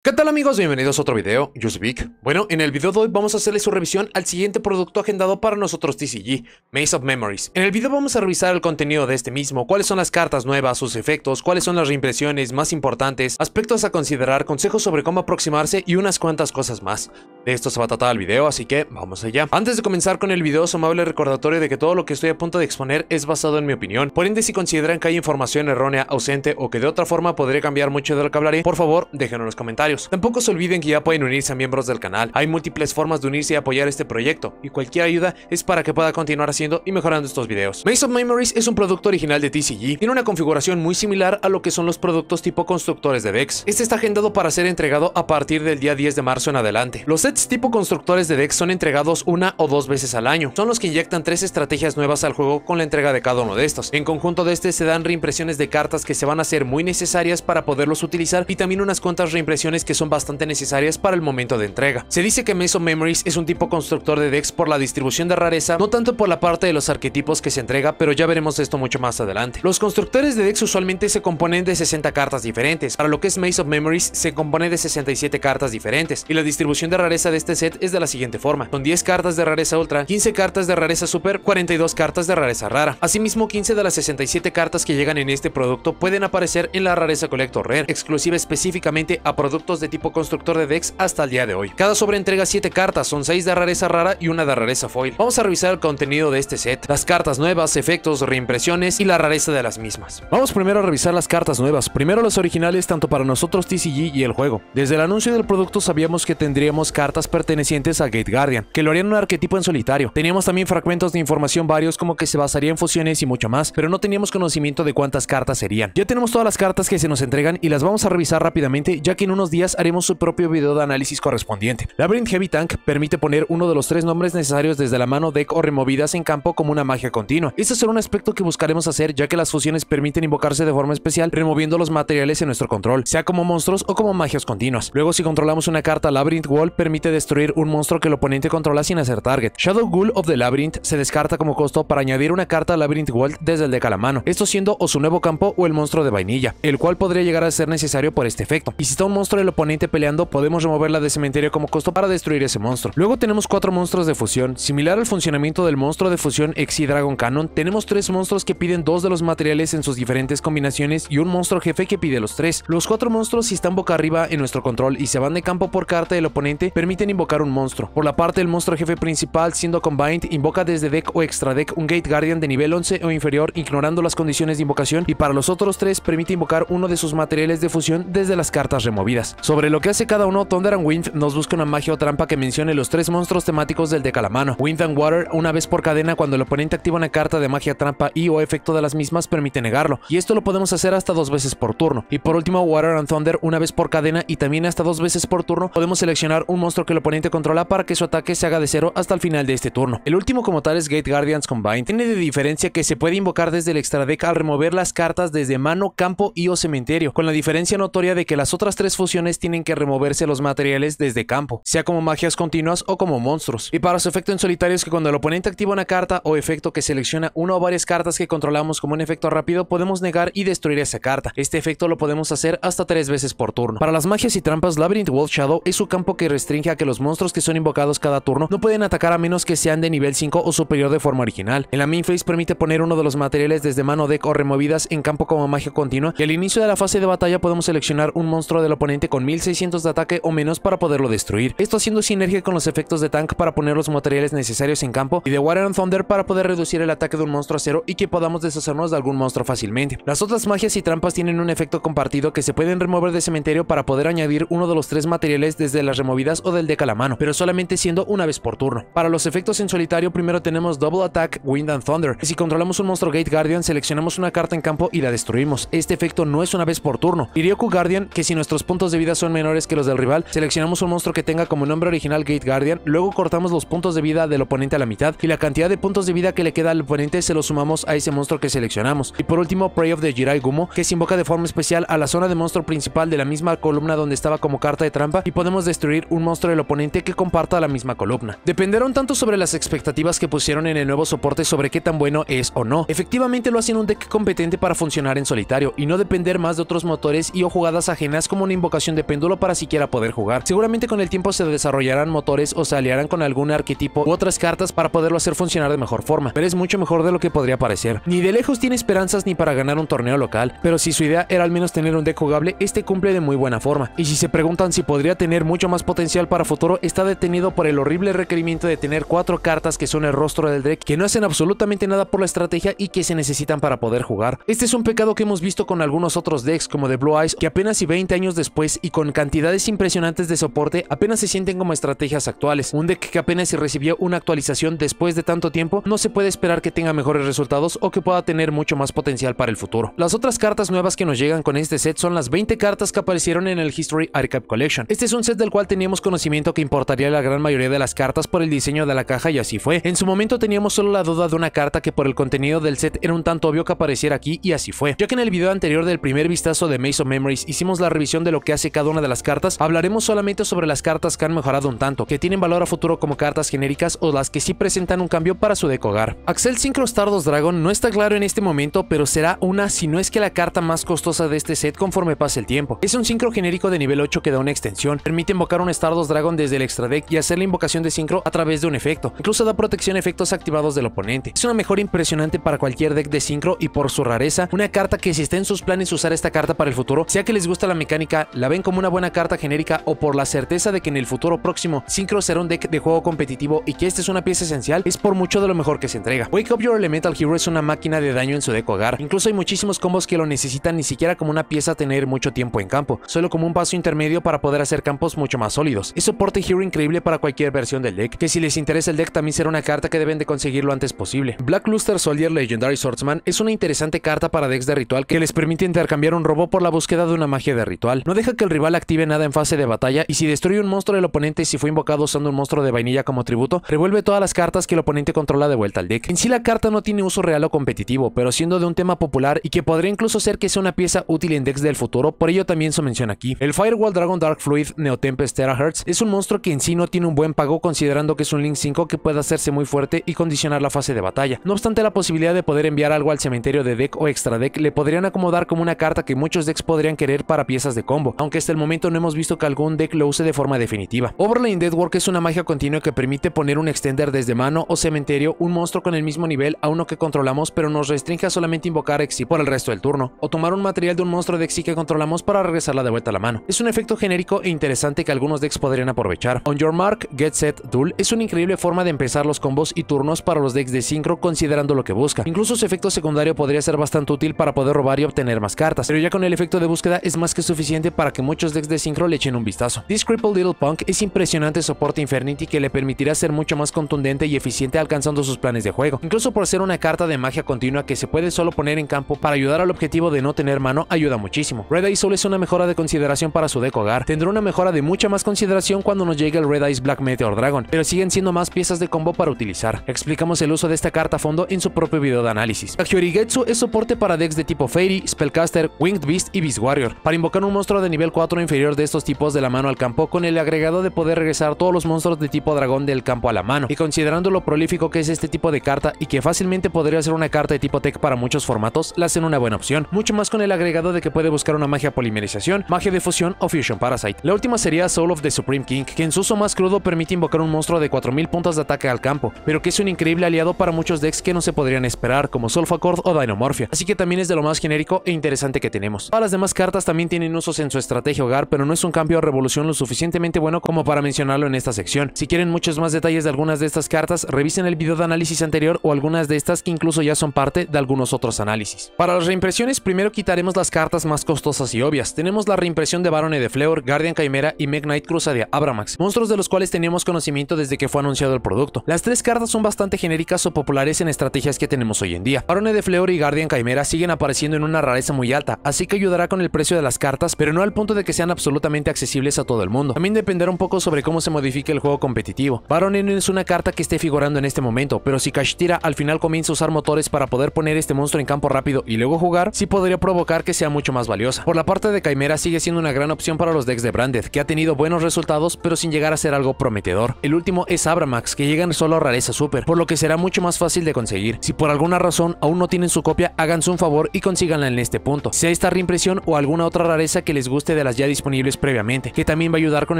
¿Qué tal amigos? Bienvenidos a otro video, yo soy Vic. Bueno, en el video de hoy vamos a hacerle su revisión al siguiente producto agendado para nosotros TCG, Maze of Memories. En el video vamos a revisar el contenido de este mismo, cuáles son las cartas nuevas, sus efectos, cuáles son las reimpresiones más importantes, aspectos a considerar, consejos sobre cómo aproximarse y unas cuantas cosas más. De esto se va a tratar el video, así que vamos allá. Antes de comenzar con el video, su amable recordatorio de que todo lo que estoy a punto de exponer es basado en mi opinión. Por ende, si consideran que hay información errónea, ausente o que de otra forma podría cambiar mucho de lo que hablaré, por favor, déjenlo en los comentarios. Tampoco se olviden que ya pueden unirse a miembros del canal. Hay múltiples formas de unirse y apoyar este proyecto, y cualquier ayuda es para que pueda continuar haciendo y mejorando estos videos. Maze of Memories es un producto original de TCG. Tiene una configuración muy similar a lo que son los productos tipo constructores de decks. Este está agendado para ser entregado a partir del día 10 de marzo en adelante. Los sets tipo constructores de decks son entregados una o dos veces al año. Son los que inyectan 3 estrategias nuevas al juego con la entrega de cada uno de estos. En conjunto de este se dan reimpresiones de cartas que se van a hacer muy necesarias para poderlos utilizar, y también unas cuantas reimpresiones que son bastante necesarias para el momento de entrega. Se dice que Maze of Memories es un tipo constructor de decks por la distribución de rareza, no tanto por la parte de los arquetipos que se entrega, pero ya veremos esto mucho más adelante. Los constructores de decks usualmente se componen de 60 cartas diferentes. Para lo que es Maze of Memories se compone de 67 cartas diferentes, y la distribución de rareza de este set es de la siguiente forma: son 10 cartas de rareza ultra, 15 cartas de rareza super, 42 cartas de rareza rara. Asimismo, 15 de las 67 cartas que llegan en este producto pueden aparecer en la rareza Collector Rare, exclusiva específicamente a productos de tipo constructor de decks hasta el día de hoy. Cada sobre entrega 7 cartas, son 6 de rareza rara y una de rareza foil. Vamos a revisar el contenido de este set, las cartas nuevas, efectos, reimpresiones y la rareza de las mismas. Vamos primero a revisar las cartas nuevas, primero las originales tanto para nosotros TCG y el juego. Desde el anuncio del producto sabíamos que tendríamos cartas pertenecientes a Gate Guardian, que lo harían un arquetipo en solitario. Teníamos también fragmentos de información varios como que se basaría en fusiones y mucho más, pero no teníamos conocimiento de cuántas cartas serían. Ya tenemos todas las cartas que se nos entregan y las vamos a revisar rápidamente, ya que en unos días haremos su propio video de análisis correspondiente. Labyrinth Heavy Tank permite poner uno de los 3 nombres necesarios desde la mano, deck o removidas en campo como una magia continua. Este será un aspecto que buscaremos hacer, ya que las fusiones permiten invocarse de forma especial removiendo los materiales en nuestro control, sea como monstruos o como magias continuas. Luego, si controlamos una carta Labyrinth Wall, permite destruir un monstruo que el oponente controla sin hacer target. Shadow Ghoul of the Labyrinth se descarta como costo para añadir una carta Labyrinth Wall desde el deck a la mano, esto siendo o su nuevo campo o el monstruo de vainilla, el cual podría llegar a ser necesario por este efecto. Y si está un monstruo del oponente peleando, podemos removerla de cementerio como costo para destruir ese monstruo. Luego tenemos 4 monstruos de fusión. Similar al funcionamiento del monstruo de fusión Exi Dragon Cannon, tenemos 3 monstruos que piden 2 de los materiales en sus diferentes combinaciones y un monstruo jefe que pide los 3. Los 4 monstruos, si están boca arriba en nuestro control y se van de campo por carta del oponente, permiten invocar un monstruo. Por la parte del monstruo jefe principal, siendo Combined, invoca desde deck o extra deck un Gate Guardian de nivel 11 o inferior, ignorando las condiciones de invocación, y para los otros 3 permite invocar uno de sus materiales de fusión desde las cartas removidas. Sobre lo que hace cada uno, Thunder and Wind nos busca una magia o trampa que mencione los 3 monstruos temáticos del deck a la mano. Wind and Water, una vez por cadena, cuando el oponente activa una carta de magia trampa y o efecto de las mismas, permite negarlo, y esto lo podemos hacer hasta 2 veces por turno. Y por último, Water and Thunder, una vez por cadena y también hasta 2 veces por turno, podemos seleccionar un monstruo que el oponente controla para que su ataque se haga de 0 hasta el final de este turno. El último como tal es Gate Guardians Combined. Tiene de diferencia que se puede invocar desde el extra deck al remover las cartas desde mano, campo y o cementerio, con la diferencia notoria de que las otras 3 fusiones tienen que removerse los materiales desde campo, sea como magias continuas o como monstruos. Y para su efecto en solitario es que cuando el oponente activa una carta o efecto que selecciona una o varias cartas que controlamos como un efecto rápido, podemos negar y destruir esa carta. Este efecto lo podemos hacer hasta 3 veces por turno. Para las magias y trampas, Labyrinth Wall Shadow es su campo que restringe a que los monstruos que son invocados cada turno no pueden atacar a menos que sean de nivel 5 o superior de forma original. En la main phase permite poner uno de los materiales desde mano, deck o removidas en campo como magia continua, y al inicio de la fase de batalla podemos seleccionar un monstruo del oponente con 1600 de ataque o menos para poderlo destruir, esto haciendo sinergia con los efectos de Tank para poner los materiales necesarios en campo, y de Water and Thunder para poder reducir el ataque de un monstruo a 0 y que podamos deshacernos de algún monstruo fácilmente. Las otras magias y trampas tienen un efecto compartido que se pueden remover de cementerio para poder añadir uno de los 3 materiales desde las removidas o del deck a la mano, pero solamente siendo una vez por turno. Para los efectos en solitario, primero tenemos Double Attack Wind and Thunder. Si controlamos un monstruo Gate Guardian, seleccionamos una carta en campo y la destruimos. Este efecto no es una vez por turno. Irioku Guardian, que si nuestros puntos de vida son menores que los del rival, seleccionamos un monstruo que tenga como nombre original Gate Guardian, luego cortamos los puntos de vida del oponente a la mitad y la cantidad de puntos de vida que le queda al oponente se lo sumamos a ese monstruo que seleccionamos. Y por último, Prey of the Jirai Gumo, que se invoca de forma especial a la zona de monstruo principal de la misma columna donde estaba como carta de trampa, y podemos destruir un monstruo monstruo del oponente que comparta la misma columna. Dependerán tanto sobre las expectativas que pusieron en el nuevo soporte sobre qué tan bueno es o no. Efectivamente lo hacen un deck competente para funcionar en solitario y no depender más de otros motores y o jugadas ajenas como una invocación de péndulo para siquiera poder jugar. Seguramente con el tiempo se desarrollarán motores o se aliarán con algún arquetipo u otras cartas para poderlo hacer funcionar de mejor forma, pero es mucho mejor de lo que podría parecer. Ni de lejos tiene esperanzas ni para ganar un torneo local, pero si su idea era al menos tener un deck jugable, este cumple de muy buena forma. Y si se preguntan si podría tener mucho más potencial para futuro, está detenido por el horrible requerimiento de tener 4 cartas que son el rostro del deck, que no hacen absolutamente nada por la estrategia y que se necesitan para poder jugar. Este es un pecado que hemos visto con algunos otros decks como de Blue Eyes, que apenas y 20 años después y con cantidades impresionantes de soporte apenas se sienten como estrategias actuales. Un deck que apenas si recibió una actualización después de tanto tiempo, no se puede esperar que tenga mejores resultados o que pueda tener mucho más potencial para el futuro. Las otras cartas nuevas que nos llegan con este set son las 20 cartas que aparecieron en el History Archive Collection. Este es un set del cual teníamos conocimiento que importaría la gran mayoría de las cartas por el diseño de la caja y así fue. En su momento teníamos solo la duda de una carta que por el contenido del set era un tanto obvio que apareciera aquí y así fue. Ya que en el video anterior del primer vistazo de Maze of Memories hicimos la revisión de lo que hace cada una de las cartas, hablaremos solamente sobre las cartas que han mejorado un tanto, que tienen valor a futuro como cartas genéricas o las que sí presentan un cambio para su deck hogar. Accel Synchro Stardust Dragon no está claro en este momento, pero será una, si no es que la carta más costosa de este set conforme pase el tiempo. Es un sincro genérico de nivel 8 que da una extensión, permite invocar un Stardust Dragon desde el extra deck y hacer la invocación de sincro a través de un efecto. Incluso da protección a efectos activados del oponente. Es una mejora impresionante para cualquier deck de sincro y por su rareza, una carta que si está en sus planes usar esta carta para el futuro, sea que les gusta la mecánica, la ven como una buena carta genérica o por la certeza de que en el futuro próximo Synchro será un deck de juego competitivo y que esta es una pieza esencial, es por mucho de lo mejor que se entrega. Wake Up Your Elemental Hero es una máquina de daño en su deck hogar. Incluso hay muchísimos combos que lo necesitan ni siquiera como una pieza tener mucho tiempo en campo, solo como un paso intermedio para poder hacer campos mucho más sólidos. Es soporte hero increíble para cualquier versión del deck, que si les interesa el deck también será una carta que deben de conseguir lo antes posible. Black Luster Soldier Legendary Swordsman es una interesante carta para decks de ritual que les permite intercambiar un robo por la búsqueda de una magia de ritual. No deja que el rival active nada en fase de batalla y si destruye un monstruo del oponente si fue invocado usando un monstruo de vainilla como tributo, revuelve todas las cartas que el oponente controla de vuelta al deck. En sí la carta no tiene uso real o competitivo, pero siendo de un tema popular y que podría incluso ser que sea una pieza útil en decks del futuro, por ello también se menciona aquí. El Firewall Dragon Dark Fluid Neotempest Terahertz es un monstruo que en sí no tiene un buen pago considerando que es un Link 5 que puede hacerse muy fuerte y condicionar la fase de batalla. No obstante, la posibilidad de poder enviar algo al cementerio de deck o extra deck le podrían acomodar como una carta que muchos decks podrían querer para piezas de combo, aunque hasta el momento no hemos visto que algún deck lo use de forma definitiva. Overlay Deathwork es una magia continua que permite poner un extender desde mano o cementerio un monstruo con el mismo nivel a uno que controlamos, pero nos restringe a solamente invocar Exi por el resto del turno, o tomar un material de un monstruo de Exi que controlamos para regresarla de vuelta a la mano. Es un efecto genérico e interesante que algunos decks podrían aprovechar. On Your Mark, Get Set, Duel es una increíble forma de empezar los combos y turnos para los decks de sincro considerando lo que busca. Incluso su efecto secundario podría ser bastante útil para poder robar y obtener más cartas, pero ya con el efecto de búsqueda es más que suficiente para que muchos decks de sincro le echen un vistazo. This Crippled Little Punk es impresionante soporte Infernity que le permitirá ser mucho más contundente y eficiente alcanzando sus planes de juego. Incluso por ser una carta de magia continua que se puede solo poner en campo para ayudar al objetivo de no tener mano, ayuda muchísimo. Red Eyes Soul es una mejora de consideración para su deck hogar. Tendrá una mejora de mucha más consideración cuando nos llegue el Red Eyes Black Meteor Dragon, pero siguen siendo más piezas de combo para utilizar. Explicamos el uso de esta carta a fondo en su propio video de análisis. Hyorigetsu es soporte para decks de tipo Fairy, Spellcaster, Winged Beast y Beast Warrior, para invocar un monstruo de nivel 4 o inferior de estos tipos de la mano al campo con el agregado de poder regresar todos los monstruos de tipo dragón del campo a la mano, y considerando lo prolífico que es este tipo de carta y que fácilmente podría ser una carta de tipo tech para muchos formatos, la hacen una buena opción, mucho más con el agregado de que puede buscar una magia polimerización, magia de fusión o Fusion Parasite. La última sería Soul of the Supreme King, que en su uso más crudo permite invocar un monstruo de 4000 puntos de ataque al campo, pero que es un increíble aliado para muchos decks que no se podrían esperar, como Solfachord o Dinomorphia, así que también es de lo más genérico e interesante que tenemos. Todas las demás cartas también tienen usos en su estrategia hogar, pero no es un cambio o revolución lo suficientemente bueno como para mencionarlo en esta sección. Si quieren muchos más detalles de algunas de estas cartas, revisen el video de análisis anterior o algunas de estas que incluso ya son parte de algunos otros análisis. Para las reimpresiones, primero quitaremos las cartas más costosas y obvias. Tenemos la reimpresión de Barone de Fleur, Guardian Chimera y Meg Knight Crusadia Abramax, monstruos de los cuales teníamos conocimiento desde que fue anunciado el producto. Las tres cartas son bastante genéricas o populares en estrategias que tenemos hoy en día. Barone de Fleur y Guardian Chimera siguen apareciendo en una rareza muy alta, así que ayudará con el precio de las cartas, pero no al punto de que sean absolutamente accesibles a todo el mundo. También dependerá un poco sobre cómo se modifique el juego competitivo. Barone no es una carta que esté figurando en este momento, pero si Kashtira al final comienza a usar motores para poder poner este monstruo en campo rápido y luego jugar, sí podría provocar que sea mucho más valiosa. Por la parte de Chimera sigue siendo una gran opción para los decks de Branded, que ha tenido buenos resultados resultados, pero sin llegar a ser algo prometedor. El último es Abramax, que llegan solo a rareza super, por lo que será mucho más fácil de conseguir. Si por alguna razón aún no tienen su copia, háganse un favor y consíganla en este punto, sea esta reimpresión o alguna otra rareza que les guste de las ya disponibles previamente, que también va a ayudar con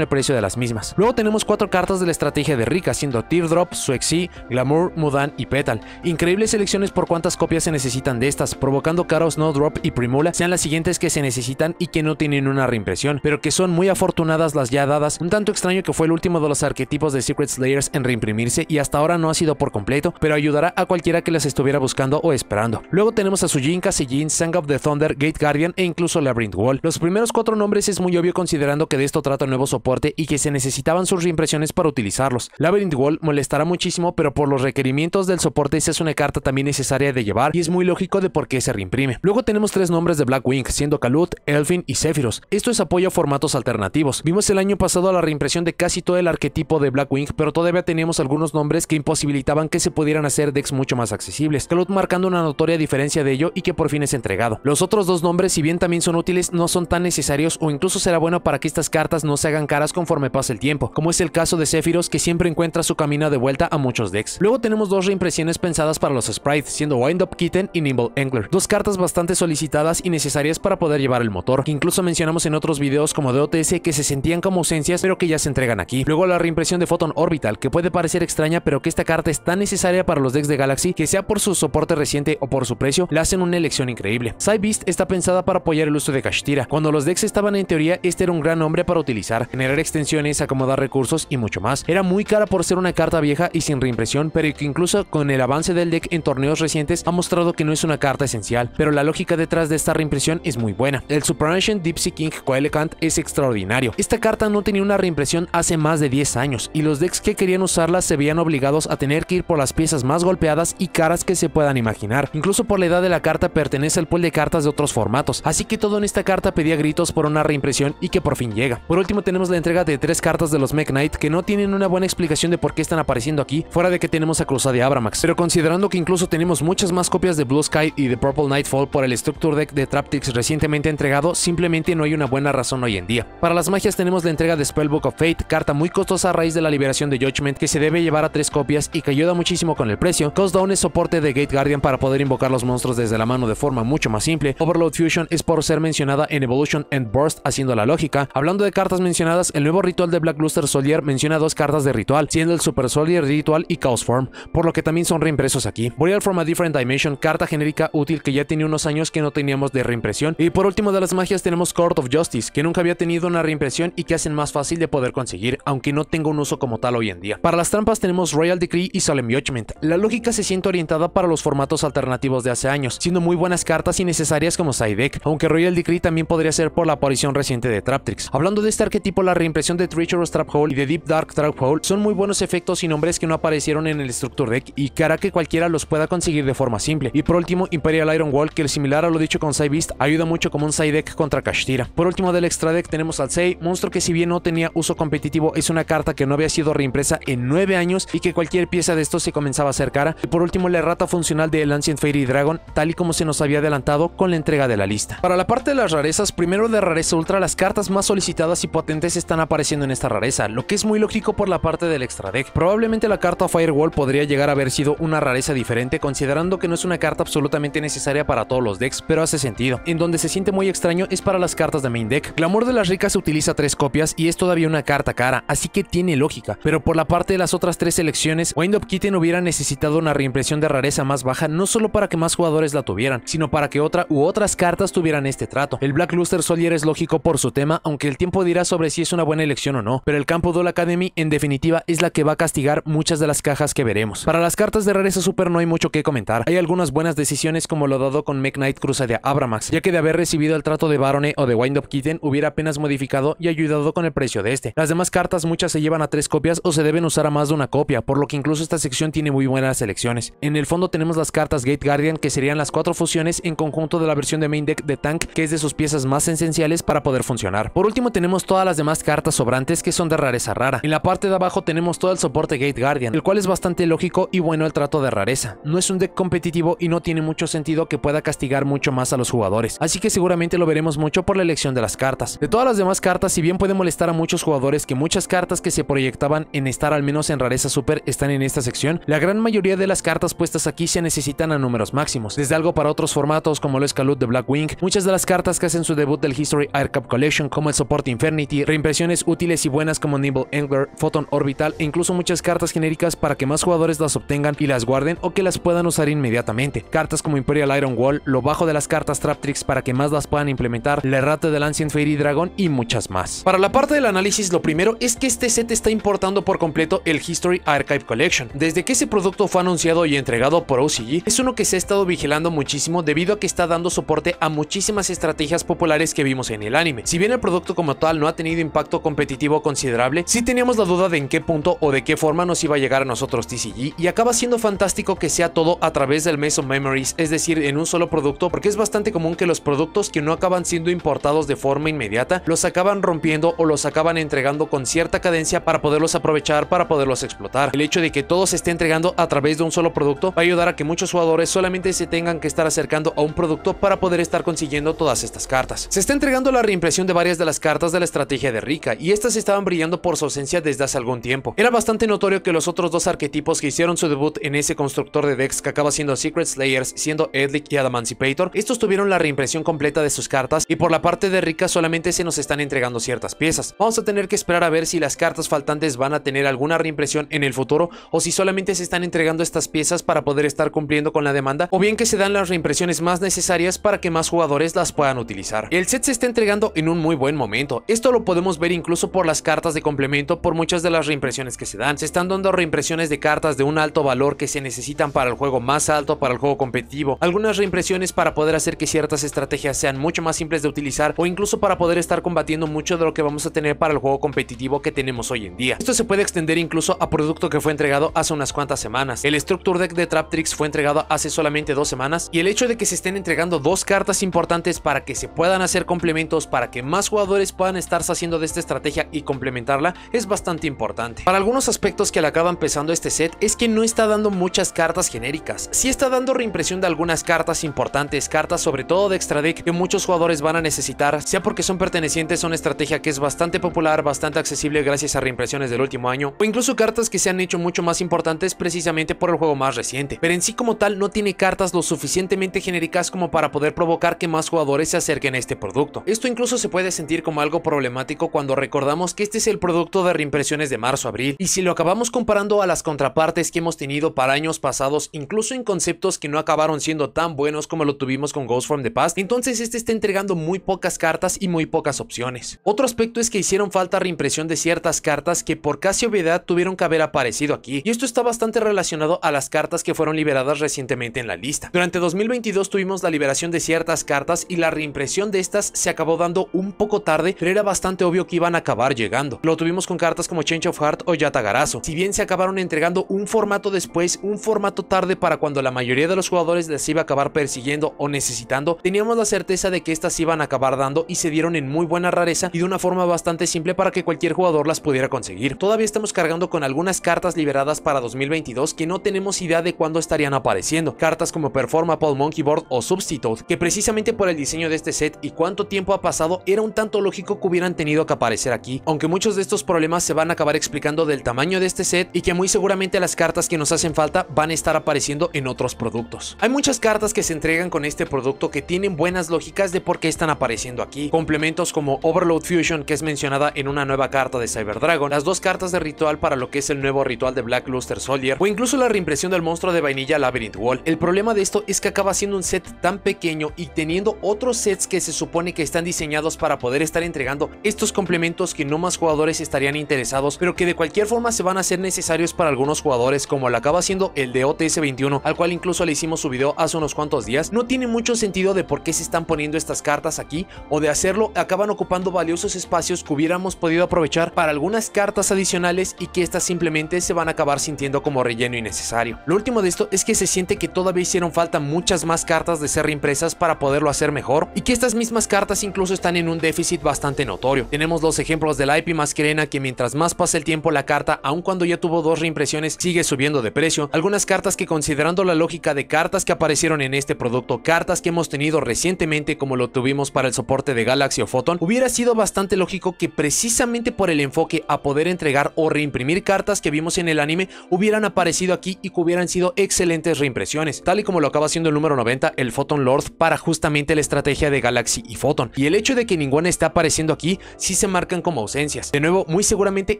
el precio de las mismas. Luego tenemos 4 cartas de la estrategia de Rika, siendo Teardrop, Suexi, Glamour, Mudan y Petal. Increíbles selecciones por cuántas copias se necesitan de estas, provocando que Arrow, Snowdrop y Primula sean las siguientes que se necesitan y que no tienen una reimpresión, pero que son muy afortunadas las ya dadas. Un tanto extraño que fue el último de los arquetipos de Secret Slayers en reimprimirse y hasta ahora no ha sido por completo, pero ayudará a cualquiera que las estuviera buscando o esperando. Luego tenemos a Sujinka, Sejin, Sang of the Thunder, Gate Guardian e incluso Labyrinth Wall. Los primeros 4 nombres es muy obvio considerando que de esto trata el nuevo soporte y que se necesitaban sus reimpresiones para utilizarlos. Labyrinth Wall molestará muchísimo, pero por los requerimientos del soporte esa es una carta también necesaria de llevar y es muy lógico de por qué se reimprime. Luego tenemos 3 nombres de Blackwing, siendo Kalut, Elfin y Sephiroth. Esto es apoyo a formatos alternativos. Vimos el año pasado la reimpresión de casi todo el arquetipo de Blackwing, pero todavía teníamos algunos nombres que imposibilitaban que se pudieran hacer decks mucho más accesibles. Kalut marcando una notoria diferencia de ello y que por fin es entregado. Los otros 2 nombres, si bien también son útiles, no son tan necesarios o incluso será bueno para que estas cartas no se hagan caras conforme pase el tiempo, como es el caso de Sephiroth, que siempre encuentra su camino de vuelta a muchos decks. Luego tenemos 2 reimpresiones pensadas para los sprites, siendo Wind Up Kitten y Nimble Angler, 2 cartas bastante solicitadas y necesarias para poder llevar el motor, que incluso mencionamos en otros videos como de OTS que se sentían como ausencias pero que ya se entregan aquí. Luego la reimpresión de Photon Orbital, que puede parecer extraña pero que esta carta es tan necesaria para los decks de Galaxy que sea por su soporte reciente o por su precio, le hacen una elección increíble. Psybeast está pensada para apoyar el uso de Kashtira. Cuando los decks estaban en teoría, este era un gran nombre para utilizar, generar extensiones, acomodar recursos y mucho más. Era muy cara por ser una carta vieja y sin reimpresión, pero que incluso con el avance del deck en torneos recientes ha mostrado que no es una carta esencial, pero la lógica detrás de esta reimpresión es muy buena. El Super Ancient Deep Sea King Coelegant es extraordinario. Esta carta no tenía una reimpresión hace más de 10 años y los decks que querían usarla se veían obligados a tener que ir por las piezas más golpeadas y caras que se puedan imaginar. Incluso por la edad de la carta pertenece al pool de cartas de otros formatos, así que todo en esta carta pedía gritos por una reimpresión y que por fin llega. Por último tenemos la entrega de 3 cartas de los Mech Knight que no tienen una buena explicación de por qué están apareciendo aquí, fuera de que tenemos a Cruzada de Abramax, pero considerando que incluso tenemos muchas más copias de Blue Sky y de Purple Nightfall por el Structure Deck de Traptrix recientemente entregado, simplemente no hay una buena razón hoy en día. Para las magias tenemos la entrega de Spellbook of Fate, carta muy costosa a raíz de la liberación de Judgment que se debe llevar a 3 copias y que ayuda muchísimo con el precio. Cost Down es soporte de Gate Guardian para poder invocar los monstruos desde la mano de forma mucho más simple. Overload Fusion es por ser mencionada en Evolution and Burst, haciendo la lógica. Hablando de cartas mencionadas, el nuevo ritual de Black Luster Soldier menciona 2 cartas de ritual, siendo el Super Soldier Ritual y Chaos Form, por lo que también son reimpresos aquí. Boreal from a Different Dimension, carta genérica útil que ya tenía unos años que no teníamos de reimpresión. Y por último de las magias tenemos Court of Justice, que nunca había tenido una reimpresión y que hacen más fácil de poder conseguir, aunque no tenga un uso como tal hoy en día. Para las trampas tenemos Royal Decree y Solemn Judgment. La lógica se siente orientada para los formatos alternativos de hace años, siendo muy buenas cartas y necesarias como side deck, aunque Royal Decree también podría ser por la aparición reciente de Traptrix. Hablando de este arquetipo, la reimpresión de Treacherous Trap Hole y de Deep Dark Trap Hole son muy buenos efectos y nombres que no aparecieron en el Structure Deck y que hará que cualquiera los pueda conseguir de forma simple. Y por último, Imperial Iron Wall, que similar a lo dicho con Psybeast, ayuda mucho como un side deck contra Kashtira. Por último del extra deck tenemos al Sei, monstruo que si bien no tenía uso competitivo, es una carta que no había sido reimpresa en 9 años y que cualquier pieza de estos se comenzaba a hacer cara. Y por último la errata funcional del Ancient Fairy Dragon, tal y como se nos había adelantado con la entrega de la lista. Para la parte de las rarezas, primero de rareza ultra, las cartas más solicitadas y potentes están apareciendo en esta rareza, lo que es muy lógico por la parte del extra deck. Probablemente la carta Firewall podría llegar a haber sido una rareza diferente, considerando que no es una carta absolutamente necesaria para todos los decks, pero hace sentido. En donde se siente muy extraño es para las cartas de main deck. Glamour de las Ricas se utiliza 3 copias y es todavía una carta cara, así que tiene lógica, pero por la parte de las otras 3 selecciones, Wind Up Kitten hubiera necesitado una reimpresión de rareza más baja, no solo para que más jugadores la tuvieran, sino para que otra u otras cartas tuvieran este trato. El Black Luster Soldier es lógico por su tema, aunque el tiempo dirá sobre si es una buena elección o no, pero el campo Duel Academy en definitiva es la que va a castigar muchas de las cajas que veremos. Para las cartas de rareza super no hay mucho que comentar, hay algunas buenas decisiones como lo dado con Mech Knight Cruzada de Abramax, ya que de haber recibido el trato de Barone o de Wind Up Kitten hubiera apenas modificado y ayudado con el precio de este. Las demás cartas muchas se llevan a 3 copias o se deben usar a más de una copia, por lo que incluso esta sección tiene muy buenas selecciones. En el fondo tenemos las cartas Gate Guardian, que serían las 4 fusiones en conjunto de la versión de main deck de Tank, que es de sus piezas más esenciales para poder funcionar. Por último tenemos todas las demás cartas sobrantes que son de rareza rara. En la parte de abajo tenemos todo el soporte Gate Guardian, el cual es bastante lógico y bueno el trato de rareza. No es un deck competitivo y no tiene mucho sentido que pueda castigar mucho más a los jugadores, así que seguramente lo veremos mucho por la elección de las cartas. De todas las demás cartas, si bien puede molestar a muchos jugadores que muchas cartas que se proyectaban en estar al menos en rareza super están en esta sección, la gran mayoría de las cartas puestas aquí se necesitan a números máximos, desde algo para otros formatos como lo es Kalut de Blackwing, muchas de las cartas que hacen su debut del History Aircap Collection como el soporte Infernity, reimpresiones útiles y buenas como Nimble Angler, Photon Orbital e incluso muchas cartas genéricas para que más jugadores las obtengan y las guarden o que las puedan usar inmediatamente, cartas como Imperial Iron Wall, lo bajo de las cartas Trap Tricks para que más las puedan implementar, la errata del Ancient Fairy Dragon y muchas más. Para la parte del análisis, lo primero es que este set está importando por completo el History Archive Collection. Desde que ese producto fue anunciado y entregado por OCG, es uno que se ha estado vigilando muchísimo debido a que está dando soporte a muchísimas estrategias populares que vimos en el anime. Si bien el producto como tal no ha tenido impacto competitivo considerable, sí teníamos la duda de en qué punto o de qué forma nos iba a llegar a nosotros TCG, y acaba siendo fantástico que sea todo a través del Maze of Memories, es decir, en un solo producto, porque es bastante común que los productos que no acaban siendo importados de forma inmediata, los acaban rompiendo o los acaban entregando con cierta cadencia para poderlos aprovechar, para poderlos explotar. El hecho de que todo se esté entregando a través de un solo producto va a ayudar a que muchos jugadores solamente se tengan que estar acercando a un producto para poder estar consiguiendo todas estas cartas. Se está entregando la reimpresión de varias de las cartas de la estrategia de Rika, y estas estaban brillando por su ausencia desde hace algún tiempo. Era bastante notorio que los otros dos arquetipos que hicieron su debut en ese constructor de decks que acaba siendo Secret Slayers, siendo Edlic y Adamancipator, estos tuvieron la reimpresión completa de sus cartas, y por la parte de Rika solamente se nos están entregando ciertas piezas. Vamos a tener que esperar a ver si las cartas faltantes van a tener alguna reimpresión en el futuro, o si solamente se están entregando estas piezas para poder estar cumpliendo con la demanda, o bien que se dan las reimpresiones más necesarias para que más jugadores las puedan utilizar. El set se está entregando en un muy buen momento. Esto lo podemos ver incluso por las cartas de complemento, por muchas de las reimpresiones que se dan. Se están dando reimpresiones de cartas de un alto valor que se necesitan para el juego más alto, para el juego competitivo, algunas reimpresiones para poder hacer que ciertas estrategias sean mucho más simples de utilizar, o incluso para poder estar combatiendo mucho de lo que vamos a tener para el juego competitivo que tenemos hoy en día. Esto se puede extender incluso a producto que fue entregado hace unas cuantas semanas. El Structure Deck de Trap Tricks fue entregado hace solamente 2 semanas, y el hecho de que se estén entregando dos cartas importantes para que se puedan hacer complementos, para que más jugadores puedan estarse haciendo de esta estrategia y complementarla, es bastante importante. Para algunos aspectos que le acaban pesando este set es que no está dando muchas cartas genéricas. Sí está dando reimpresión de algunas cartas importantes, cartas sobre todo de extra deck que muchos jugadores van a necesitar, sea porque son pertenecientes a una estrategia que es bastante popular, bastante accesible gracias a reimpresiones del último año, o incluso cartas que se han hecho mucho más importantes precisamente por el juego más reciente, pero en sí como tal no tiene cartas lo suficientemente genéricas como para poder provocar que más jugadores se acerquen a este producto. Esto incluso se puede sentir como algo problemático cuando recordamos que este es el producto de reimpresiones de marzo-abril, y si lo acabamos comparando a las contrapartes que hemos tenido para años pasados, incluso en conceptos que no acabaron siendo tan buenos como lo tuvimos con Ghost from the Past, entonces este está entregando muy pocas cartas y muy pocas opciones. Otro aspecto es que hicieron falta reimpresión de ciertas cartas que por casi obviedad tuvieron que haber aparecido aquí, y esto está bastante relacionado a las cartas que fueron liberadas recientemente en la lista. Durante 2022 tuvimos la liberación de ciertas cartas y la reimpresión de estas se acabó dando un poco tarde, pero era bastante obvio que iban a acabar llegando. Lo tuvimos con cartas como Change of Heart o Yatagarasu. Si bien se acabaron entregando un formato después, un formato tarde para cuando la mayoría de los jugadores les iba a acabar persiguiendo o necesitando, teníamos la certeza de que estas iban a acabar dando y se dieron en muy buena rareza y de una forma bastante simple para que cualquier jugador las pudiera conseguir. Todavía estamos cargando con algunas cartas liberadas para 2022 que no tenemos idea de cuándo estarían apareciendo. Cartas como Performapal Monkey Board o Substitute, que precisamente por el diseño de este set y cuánto tiempo ha pasado, era un tanto lógico que hubieran tenido que aparecer aquí, aunque muchos de estos problemas se van a acabar explicando del tamaño de este set y que muy seguramente las cartas que nos hacen falta van a estar apareciendo en otros productos. Hay muchas cartas que se entregan con este producto que tienen buenas lógicas de por qué están apareciendo aquí. Complementos como Overload Fusion, que es mencionada en una nueva carta de Cyber Dragon, las dos cartas de ritual para lo que es el nuevo ritual de Black Luster Soldier, o incluso la reimpresión del monstruo de vainilla Labyrinth Wall. El problema de esto es que acaba siendo un set tan pequeño y teniendo otros sets que se supone que están diseñados para poder estar entregando estos complementos que no más jugadores estarían interesados, pero que de cualquier forma se van a hacer necesarios para algunos jugadores, como lo acaba siendo el de OTS 21, al cual incluso le hicimos su video hace unos cuantos días. No tiene mucho sentido de por qué se están poniendo estas cartas aquí, o de hacerlo acaban ocupando valiosos espacios que hubiéramos podido aprovechar para algunas cartas adicionales y que estas simplemente se van a acabar sintiendo como relleno innecesario. Lo último de esto es que se siente que todavía hicieron falta muchas más cartas de ser reimpresas para poderlo hacer mejor, y que estas mismas cartas incluso están en un déficit bastante notorio. Tenemos los ejemplos de la IP Masquerena, que mientras más pasa el tiempo la carta, aun cuando ya tuvo dos reimpresiones, sigue subiendo de precio. Algunas cartas que, considerando la lógica de cartas que aparecieron en este producto, cartas que hemos tenido recientemente como lo tuvimos para el soporte de Galaxy o Photon, hubiera sido bastante lógico que precisamente por el enfoque a poder entregar o reimprimir cartas que vimos en el anime hubieran aparecido aquí y que hubieran sido excelentes reimpresiones, tal y como lo acaba haciendo el número 90, el Photon Lord, para justamente la estrategia de Galaxy y Photon. Y el hecho de que ninguna está apareciendo aquí sí se marcan como ausencias. De nuevo, muy seguramente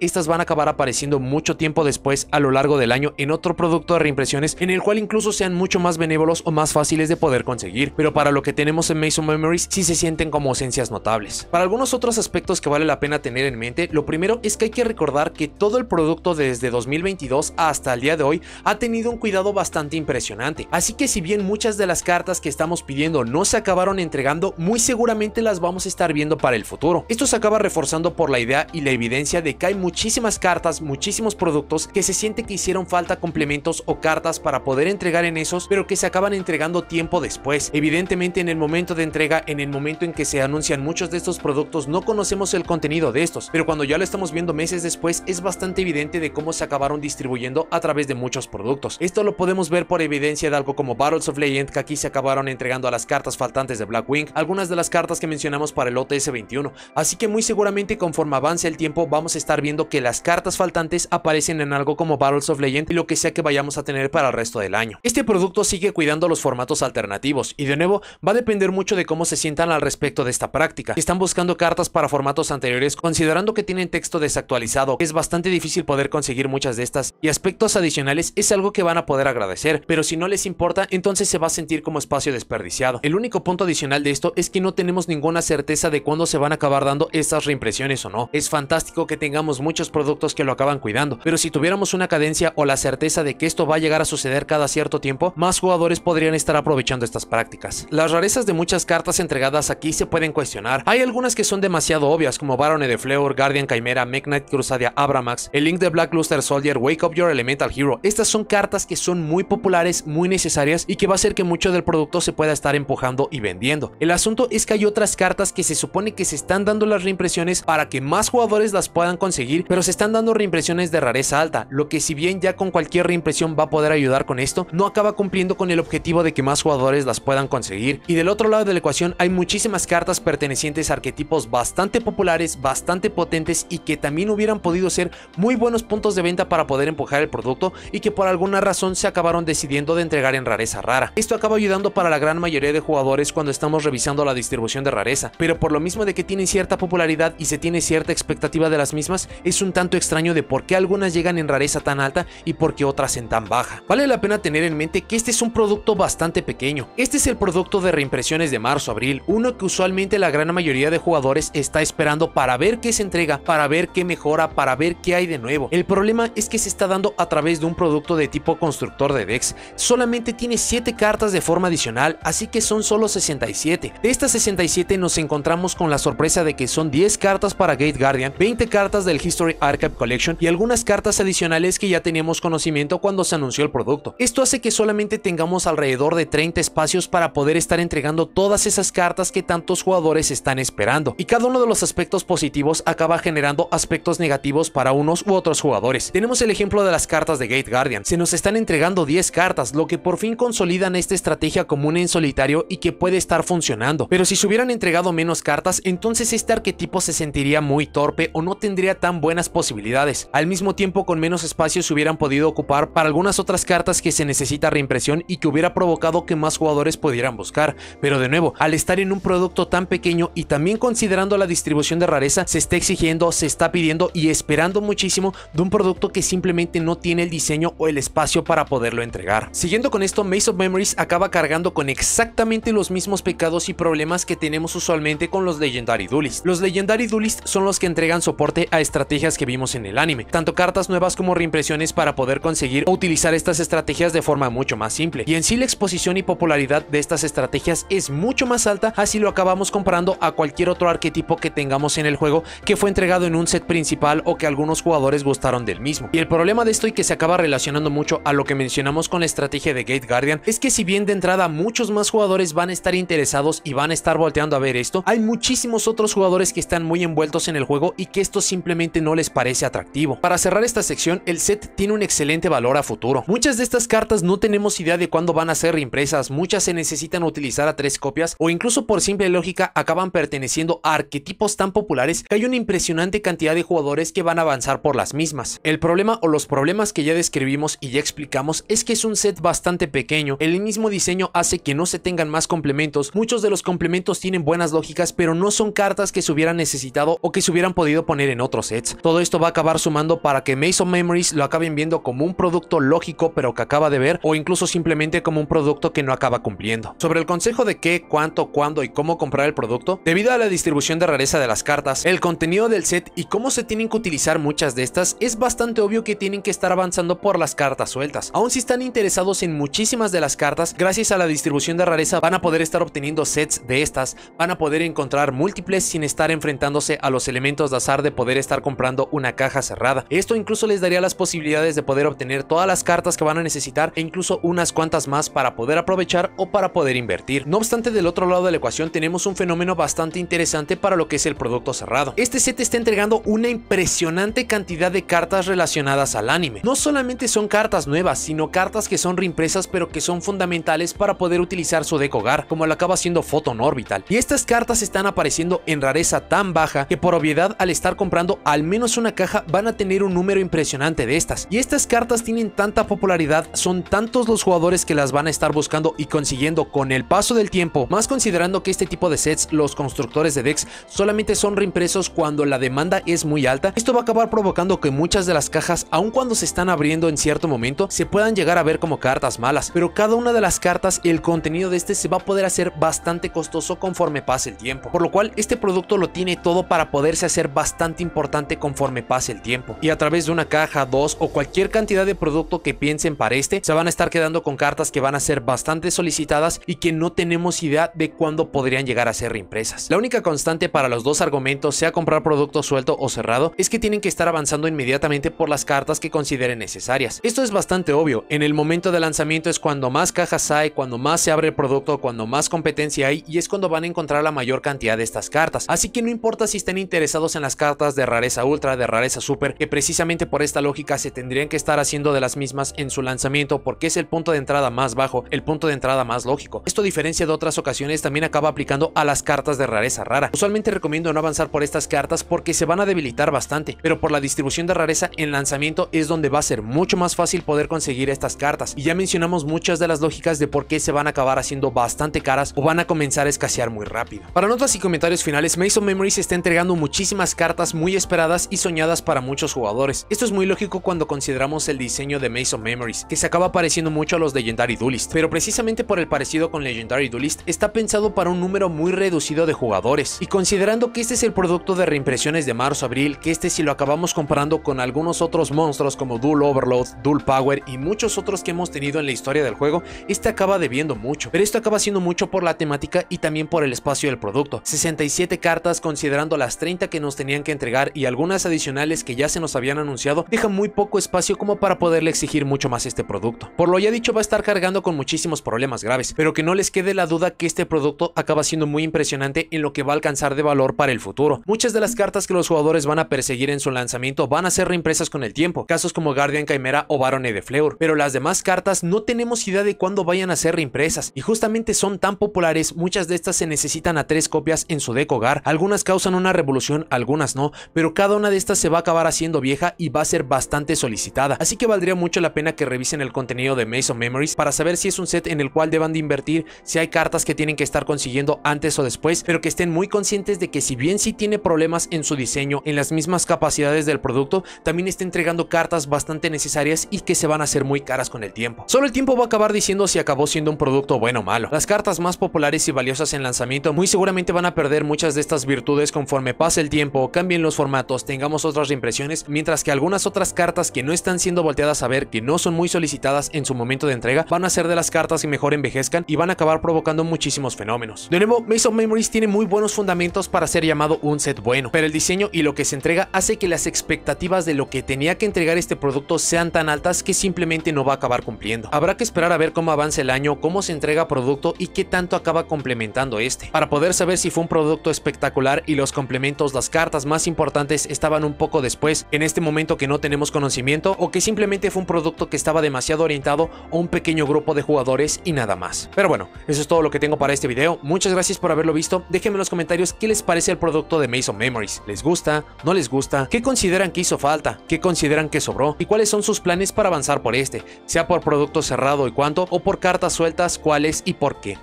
estas van a acabar apareciendo mucho tiempo después a lo largo del año en otro producto de reimpresiones en el cual incluso sean mucho más benévolos o más fáciles de poder conseguir, pero para lo que tenemos en Maze of Memories sí se sienten como ausencias notables. Para algunos otros aspectos que vale la pena tener en mente, lo primero es que hay que recordar que todo el producto desde 2022 hasta el día de hoy ha tenido un cuidado bastante impresionante, así que si bien muchas de las cartas que estamos pidiendo no se acabaron entregando, muy seguramente las vamos a estar viendo para el futuro. Esto se acaba reforzando por la idea y la evidencia de que hay muchísimas cartas, muchísimos productos que se siente que hicieron falta complementos o cartas para poder entregar en esos, pero que se acaban entregando tiempo después. Evidentemente en el momento de entrega, en el momento en que se anuncian muchos de estos productos, no conocemos el contenido de estos, pero cuando ya lo estamos viendo meses después es bastante evidente de cómo se acabaron distribuyendo a través de muchos productos. Esto lo podemos ver por evidencia de algo como Battles of Legend, que aquí se acabaron entregando a las cartas faltantes de Blackwing, algunas de las cartas que mencionamos para el OTS 21, así que muy seguramente conforme avance el tiempo vamos a estar viendo que las cartas faltantes aparecen en algo como Battles of Legend y lo que sea que vayamos a tener para el resto del año. Este producto sigue cuidando los formatos alternativos y de nuevo va a depender mucho de cómo se sientan al respecto de esta práctica. Están buscando cartas para formatos anteriores, considerando que tienen texto desactualizado, que es bastante difícil poder conseguir muchas de estas, y aspectos adicionales es algo que van a poder agradecer, pero si no les importa entonces se va a sentir como espacio desperdiciado. El único punto adicional de esto es que no tenemos ninguna certeza de cuándo se van a acabar dando estas reimpresiones o no. Es fantástico que tengamos muchos productos que lo acaban cuidando, pero si tuviéramos una cadencia o la certeza de que esto va a llegar a suceder cada cierto tiempo, más jugadores podrían estar aprovechando estas prácticas. Las rarezas de muchas cartas entregadas aquí se pueden cuestionar. Hay algunas que son demasiado obvias, como Barone de Fleur, Guardian Chimera, Mech Knight Crusadia Abramax, el Link de Black Luster Soldier, Wake Up Your Elemental Hero. Estas son cartas que son muy populares, muy necesarias y que va a hacer que mucho del producto se pueda estar empujando y vendiendo. El asunto es que hay otras cartas que se supone que se están dando las reimpresiones para que más jugadores las puedan conseguir, pero se están dando reimpresiones de rareza alta, lo que si bien ya con cualquier reimpresión va a poder ayudar con esto, no acaba cumpliendo con el objetivo de que más jugadores las puedan conseguir. Y del otro lado de la ecuación hay muchísimas cartas pertenecientes a arquetipos bastante populares, bastante potentes y que también hubieran podido ser muy buenos puntos de venta para poder empujar el producto y que por alguna razón se acabaron decidiendo de entregar en rareza rara. Esto acaba ayudando para la gran mayoría de jugadores cuando estamos revisando la distribución de rareza, pero por lo mismo de que tienen cierta popularidad y se tiene cierta expectativa de las mismas, es un tanto extraño de por qué algunas llegan en rareza tan alta y por qué otras en tan baja. Vale la pena tener en mente que este es un producto bastante pequeño. Este es el producto de reimpresiones de marzo-abril, uno que usualmente la gran mayoría de jugadores está esperando para ver qué se entrega, para ver qué mejora, para ver qué hay de nuevo. El problema es que se está dando a través de un producto de tipo constructor de decks. Solamente tiene 7 cartas de forma adicional, así que son solo 67. De estas 67 nos encontramos con la sorpresa de que son 10 cartas para Gate Guardian, 20 cartas del History Archive Collection y algunas cartas adicionales que ya teníamos conocimiento cuando se anunció el producto. Esto hace que solamente tengamos alrededor de 30 espacios para poder estar entregando todas esas cartas que tantos jugadores están esperando, y cada uno de los aspectos positivos acaba generando aspectos negativos para unos u otros jugadores. Tenemos el ejemplo de las cartas de Gate Guardian. Se nos están entregando 10 cartas, lo que por fin consolidan esta estrategia común en solitario y que puede estar funcionando, pero si se hubieran entregado menos cartas, entonces este arquetipo se sentiría muy torpe o no tendría tan buenas posibilidades. Al mismo tiempo, con menos espacios se hubieran podido ocupar para algunas otras cartas que se necesita reimpresión y que hubiera provocado que más jugadores pudieran buscar, pero de nuevo, al estar en un producto tan pequeño y también considerando la distribución de rareza, se está exigiendo, se está pidiendo y esperando muchísimo de un producto que simplemente no tiene el diseño o el espacio para poderlo entregar. Siguiendo con esto, Maze of Memories acaba cargando con exactamente los mismos pecados y problemas que tenemos usualmente con los Legendary Duelists. Los Legendary Duelists son los que entregan soporte a estrategias que vimos en el anime, tanto cartas nuevas como reimpresiones para poder conseguir o utilizar estas estrategias de forma mucho más simple, y en sí la exposición y popularidad de estas estrategias es mucho más alta, así lo acabamos comparando a cualquier otro arquetipo que tengamos en el juego que fue entregado en un set principal o que algunos jugadores gustaron del mismo. Y el problema de esto, y que se acaba relacionando mucho a lo que mencionamos con la estrategia de Gate Guardian, es que si bien de entrada muchos más jugadores van a estar interesados y van a estar volteando a ver esto, hay muchísimos otros jugadores que están muy envueltos en el juego y que esto simplemente no les parece atractivo. Para cerrar esta sección, el set tiene un excelente valor a futuro. Muchas de estas cartas no tenemos idea de cuándo van a ser reimpresas, muchas se necesitan utilizar a 3 copias o incluso por simple lógica acaban perteneciendo a arquetipos tan populares populares que hay una impresionante cantidad de jugadores que van a avanzar por las mismas. El problema o los problemas que ya describimos y ya explicamos es que es un set bastante pequeño, el mismo diseño hace que no se tengan más complementos, muchos de los complementos tienen buenas lógicas pero no son cartas que se hubieran necesitado o que se hubieran podido poner en otros sets. Todo esto va a acabar sumando para que Maze of Memories lo acaben viendo como un producto lógico pero que acaba de ver, o incluso simplemente como un producto que no acaba cumpliendo. Sobre el consejo de qué, cuánto, cuándo y cómo comprar el producto, debido a la distribución de rareza de las cartas, el contenido del set y cómo se tienen que utilizar muchas de estas, es bastante obvio que tienen que estar avanzando por las cartas sueltas. Aun si están interesados en muchísimas de las cartas, gracias a la distribución de rareza van a poder estar obteniendo sets de estas, van a poder encontrar múltiples sin estar enfrentándose a los elementos de azar de poder estar comprando una caja cerrada. Esto incluso les daría las posibilidades de poder obtener todas las cartas que van a necesitar e incluso unas cuantas más para poder aprovechar o para poder invertir. No obstante, del otro lado de la ecuación tenemos un fenómeno bastante interesante para lo que es el producto cerrado. Este set está entregando una impresionante cantidad de cartas relacionadas al anime. No solamente son cartas nuevas, sino cartas que son reimpresas pero que son fundamentales para poder utilizar su deck hogar, como lo acaba haciendo Photon Orbital. Y estas cartas están apareciendo en rareza tan baja que por obviedad al estar comprando al menos una caja van a tener un número impresionante de estas. Y estas cartas tienen tanta popularidad, son tantos los jugadores que las van a estar buscando y consiguiendo con el paso del tiempo, más considerando que este tipo de sets, los constructores de decks, solamente son reimpresos cuando la demanda es muy alta. Esto va a acabar provocando que muchas de las cajas, aun cuando se están abriendo en cierto momento, se puedan llegar a ver como cartas malas, pero cada una de las cartas, el contenido de este se va a poder hacer bastante costoso conforme pase el tiempo, por lo cual este producto lo tiene todo para poderse hacer bastante importante conforme pase el tiempo, y a través de una caja, dos o cualquier cantidad de producto que piensen para este, se van a estar quedando con cartas que van a ser bastante solicitadas y que no tenemos idea de cuándo podrían llegar a ser reimpresas. La única constante para los dos argumentos, sea comprar producto suelto o cerrado, es que tienen que estar avanzando inmediatamente por las cartas que consideren necesarias. Esto es bastante obvio, en el momento de lanzamiento es cuando más cajas hay, cuando más se abre el producto, cuando más competencia hay, y es cuando van a encontrar la mayor cantidad de estas cartas. Así que no importa si estén interesados en las cartas de rareza ultra, de rareza super, que precisamente por esta lógica se tendrían que estar haciendo de las mismas en su lanzamiento porque es el punto de entrada más bajo, el punto de entrada más lógico. Esto, a diferencia de otras ocasiones, también acaba aplicando a las cartas de rareza rara. Usualmente recomiendo no avanzar por estas cartas porque se van a debilitar bastante, pero por la distribución de rareza en lanzamiento es donde va a ser mucho más fácil poder conseguir estas cartas, y ya mencionamos muchas de las lógicas de por qué se van a acabar haciendo bastante caras o van a comenzar a escasear muy rápido. Para notas y comentarios finales, Maze of Memories está entregando muchísimas cartas muy esperadas y soñadas para muchos jugadores. Esto es muy lógico cuando consideramos el diseño de Maze of Memories, que se acaba pareciendo mucho a los Legendary Duelist, pero precisamente por el parecido con Legendary Duelist está pensado para un número muy reducido de jugadores, y considerando que este es el producto de reimpresiones de marzo-abril, que este si lo acabamos comparando con algunos otros monstruos como Duel Overload, Duel Power y muchos otros que hemos tenido en la historia del juego, este acaba debiendo mucho, pero esto acaba siendo mucho por la temática y también por el espacio del producto. 67 cartas considerando las 30 que nos tenían que entregar y algunas adicionales que ya se nos habían anunciado, deja muy poco espacio como para poderle exigir mucho más este producto. Por lo ya dicho, va a estar cargando con muchísimos problemas graves, pero que no les quede la duda que este producto acaba siendo muy impresionante en lo que va a alcanzar de valor para el futuro. Muchas de las cartas que los jugadores van a perseguir en su lanzamiento van a ser reimpresas con el tiempo, casos como Guardian Chimera o Barone de Fleur, pero las demás cartas no tenemos idea de cuándo vayan a ser reimpresas, y justamente son tan populares, muchas de estas se necesitan a 3 copias en su deck hogar, algunas causan una revolución, algunas no, pero cada una de estas se va a acabar haciendo vieja y va a ser bastante solicitada, así que valdría mucho la pena que revisen el contenido de Maze of Memories para saber si es un set en el cual deban de invertir, si hay cartas que tienen que estar consiguiendo antes o después, pero que estén muy conscientes de que si bien sí tiene problemas en su diseño, en las mismas capacidades del producto, también está entregando cartas bastante necesarias y que se van a hacer muy caras con el tiempo. Solo el tiempo va a acabar diciendo si acabó siendo un producto bueno o malo. Las cartas más populares y valiosas en lanzamiento muy seguramente van a perder muchas de estas virtudes conforme pase el tiempo, cambien los formatos, tengamos otras reimpresiones, mientras que algunas otras cartas que no están siendo volteadas a ver, que no son muy solicitadas en su momento de entrega, van a ser de las cartas que mejor envejezcan y van a acabar provocando muchísimos fenómenos. De nuevo, Maze of Memories tiene muy buenos fundamentos para ser llamado un set bueno, pero el diseño y lo que se entrega hace que las expectativas de lo que tenía que entregar este producto sean tan altas que simplemente no va a acabar cumpliendo. Habrá que esperar a ver cómo avanza el año, cómo se entrega producto y qué tanto acaba complementando este, para poder saber si fue un producto espectacular y los complementos, las cartas más importantes estaban un poco después, en este momento que no tenemos conocimiento, o que simplemente fue un producto que estaba demasiado orientado a un pequeño grupo de jugadores y nada más. Pero bueno, eso es todo lo que tengo para este video. Muchas gracias por haberlo visto. Déjenme en los comentarios qué les parece el producto producto de Maze of Memories. ¿Les gusta? ¿No les gusta? ¿Qué consideran que hizo falta? ¿Qué consideran que sobró? ¿Y cuáles son sus planes para avanzar por este? Sea por producto cerrado y cuánto, o por cartas sueltas, cuáles y por qué.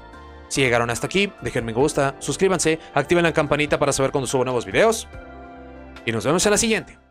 Si llegaron hasta aquí, déjenme me gusta, suscríbanse, activen la campanita para saber cuando subo nuevos videos y nos vemos en la siguiente.